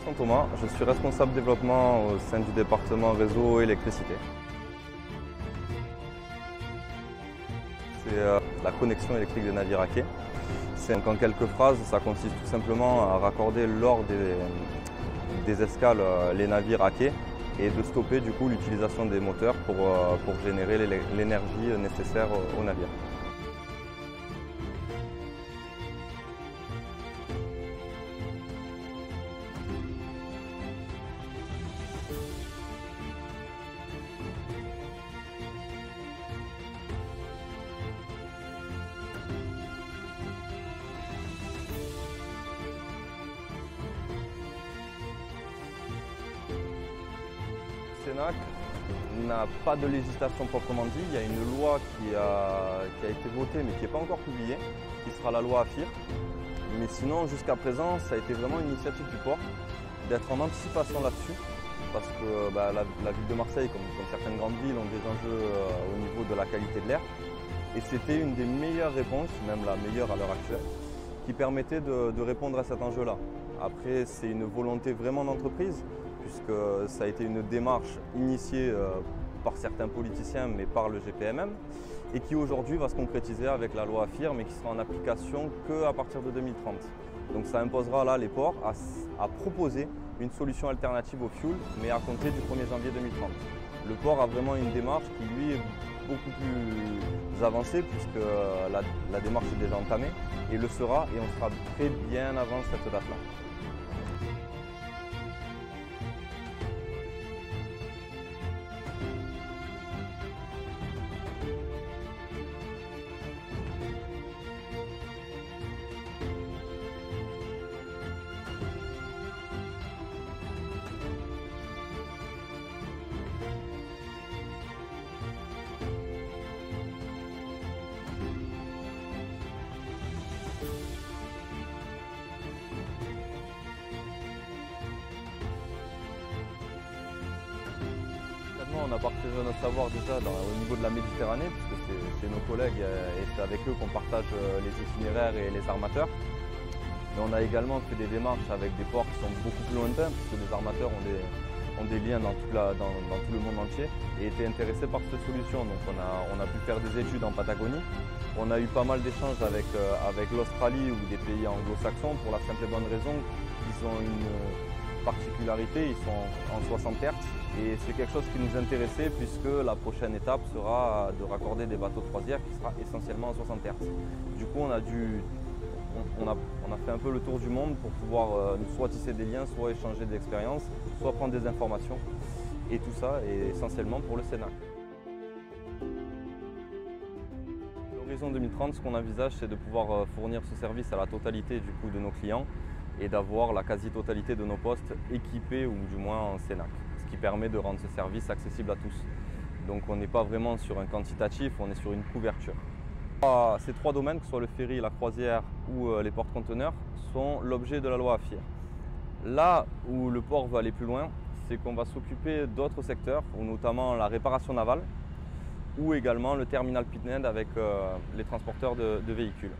Vincent Thomas, je suis responsable développement au sein du département réseau électricité. C'est la connexion électrique des navires à quai. En quelques phrases, ça consiste tout simplement à raccorder lors des escales les navires à quai et de stopper du coup l'utilisation des moteurs pour générer l'énergie nécessaire au navire. Sénac n'a pas de législation proprement dit. Il y a une loi qui a été votée mais qui n'est pas encore publiée, qui sera la loi AFIR. Mais sinon, jusqu'à présent, ça a été vraiment une initiative du port d'être en anticipation là-dessus. Parce que la ville de Marseille, comme certaines grandes villes, ont des enjeux au niveau de la qualité de l'air. Et c'était une des meilleures réponses, même la meilleure à l'heure actuelle, qui permettait de répondre à cet enjeu-là. Après, c'est une volonté vraiment d'entreprise, puisque ça a été une démarche initiée par certains politiciens, mais par le GPMM, et qui aujourd'hui va se concrétiser avec la loi AFIR, mais qui sera en application qu'à partir de 2030. Donc ça imposera là les ports à proposer une solution alternative au fioul, mais à compter du 1er janvier 2030. Le port a vraiment une démarche qui, lui, est beaucoup plus avancée, puisque la démarche est déjà entamée, et le sera, et on sera très bien avant cette date-là. On a partagé notre savoir déjà au niveau de la Méditerranée, puisque c'est nos collègues et c'est avec eux qu'on partage les itinéraires et les armateurs. Mais on a également fait des démarches avec des ports qui sont beaucoup plus lointains, puisque les armateurs ont des liens dans tout le monde entier et étaient intéressés par cette solution. Donc on a pu faire des études en Patagonie. On a eu pas mal d'échanges avec l'Australie ou des pays anglo-saxons pour la simple et bonne raison qu'ils ont une particularité, ils sont en 60 Hz et c'est quelque chose qui nous intéressait puisque la prochaine étape sera de raccorder des bateaux de croisière qui sera essentiellement en 60 Hz. Du coup on a fait un peu le tour du monde pour pouvoir soit tisser des liens, soit échanger des expériences, soit prendre des informations et tout ça est essentiellement pour le Sénac. L'horizon 2030, ce qu'on envisage, c'est de pouvoir fournir ce service à la totalité du coup de nos clients et d'avoir la quasi-totalité de nos postes équipés ou du moins en Sénac, ce qui permet de rendre ce service accessible à tous. Donc on n'est pas vraiment sur un quantitatif, on est sur une couverture. Ces trois domaines, que ce soit le ferry, la croisière ou les porte-conteneurs, sont l'objet de la loi AFIR. Là où le port va aller plus loin, c'est qu'on va s'occuper d'autres secteurs, notamment la réparation navale ou également le terminal pit-end avec les transporteurs de véhicules.